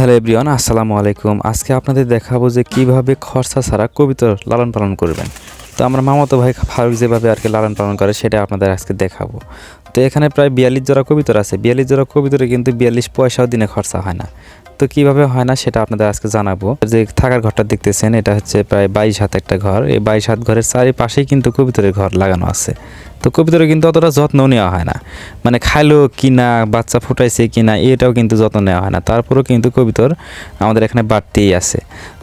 Hello everyone, আসসালামু আলাইকুম। আজকে আপনাদের দেখাবো যে কিভাবে খরচা ছাড়া কবুতর লালন পালন করবেন। তো আমরা মামাতো ভাই ফারুক যেভাবে আর কি লালন পালন করে সেটা আপনাদের আজকে দেখাবো। তো এখানে প্রায় 42 জোড়া কবুতর আছে। 42 জোড়া কবুতরে কিন্তু 42 পয়সাও দিনে খরচা হয় না। তো কিভাবে হয় না সেটা আপনাদের আজকে জানাবো। যে থাকার ঘরটা দেখতেছেন এটা হচ্ছে প্রায় 22 হাত একটা ঘর। এই 22 হাত ঘরের চারিপাশেই কিন্তু কবুতরের ঘর লাগানো আছে। তো কবুতরের কিন্তু অতটা যত্ন নেওয়া হয় না, মানে খাইলো কিনা, বাচ্চা ফুটাইছে কিনা এটাও কিন্তু যত্ন নেওয়া হয় না। তারপরেও কিন্তু কবুতর আমাদের এখানে বাড়তেই আছে।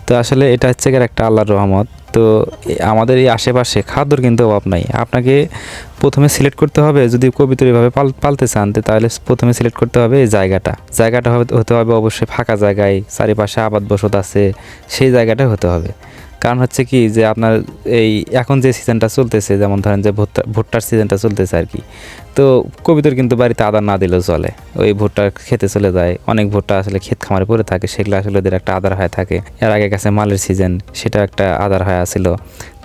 তো আসলে এটা হচ্ছে একটা আল্লাহর রহমত। তো আমাদের এই আশেপাশে খাদ্যর কিন্তু অভাব নাই। আপনাকে প্রথমে সিলেক্ট করতে হবে, যদি কবুতর এভাবে পালতে চান তাহলে প্রথমে সিলেক্ট করতে হবে এই জায়গাটা হতে হবে অবশ্যই ফাঁকা জায়গায়, চারিপাশে আবাদ বসত আছে সেই জায়গাটা হতে হবে। কারণ হচ্ছে কি যে আপনার এই এখন যে সিজনটা চলতেছে, যেমন ধরেন যে ভুট্টার সিজনটা চলতেছে আর কি। তো কবুতর কিন্তু বাড়িতে আদার না দিলেও চলে, ওই ভুট্টা খেতে চলে যায়। অনেক ভুট্টা আসলে ক্ষেত খামারে পড়ে থাকে, সেগুলো আসলে ওদের একটা আদার হয়ে থাকে। এর আগে গেছে মালের সিজন, সেটা একটা আদার হয়ে আসছিল।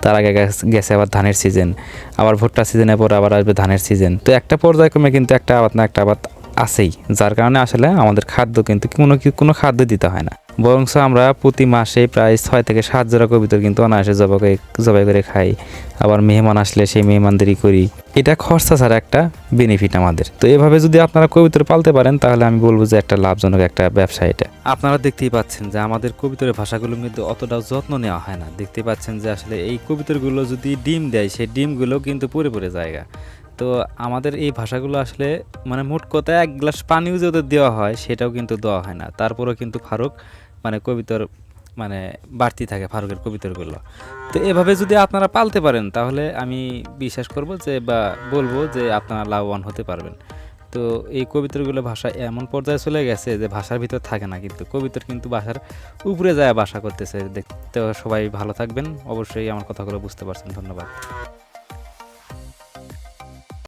তার আগে গেছে আবার ধানের সিজন, আবার ভুট্টা সিজনের পর আবার আসবে ধানের সিজন। তো একটা পর্যায়ক্রমে কিন্তু একটা আবাদ না একটা আবাদ আছেই, যার কারণে আসলে আমাদের খাদ্য কিন্তু কোনো খাদ্য দিতে হয় না। বরঞ্চ আমরা প্রতি মাসে প্রায় 6 থেকে 7 জোড়া কবুতর কিন্তু অনায়াসে জবাই করে খাই। আবার মেহমান আসলে সেই মেহমানদারি করি। এটা খরচা ছাড়া একটা বেনিফিট আমাদের। তো এভাবে যদি আপনারা কবুতর পালতে পারেন তাহলে আমি বলবো যে একটা লাভজনক একটা ব্যবসা এটা। আপনারা দেখতেই পাচ্ছেন যে আমাদের কবুতরের ভাষাগুলো কিন্তু অতটাও যত্ন নেওয়া হয় না। দেখতে পাচ্ছেন যে আসলে এই কবুতরগুলো যদি ডিম দেয় সেই ডিমগুলো কিন্তু পড়ে জায়গা। তো আমাদের এই ভাষাগুলো আসলে মানে মোট কথায় 1 গ্লাস পানিও যদি দেওয়া হয় সেটাও কিন্তু দেওয়া হয় না। তারপরেও কিন্তু ফারুক মানে কবুতর মানে বাড়তি থাকে ফারুকের কবুতরগুলো। তো এভাবে যদি আপনারা পালতে পারেন তাহলে আমি বিশ্বাস করব যে বা বলবো যে আপনারা লাভবান হতে পারবেন। তো এই কবুতরগুলো ভাষা এমন পর্যায়ে চলে গেছে যে ভাষার ভিতর থাকে না, কিন্তু কবুতর কিন্তু বাসার উপরে যায় বাসা করতেছে। তো সবাই ভালো থাকবেন, অবশ্যই আমার কথাগুলো বুঝতে পারছেন। ধন্যবাদ।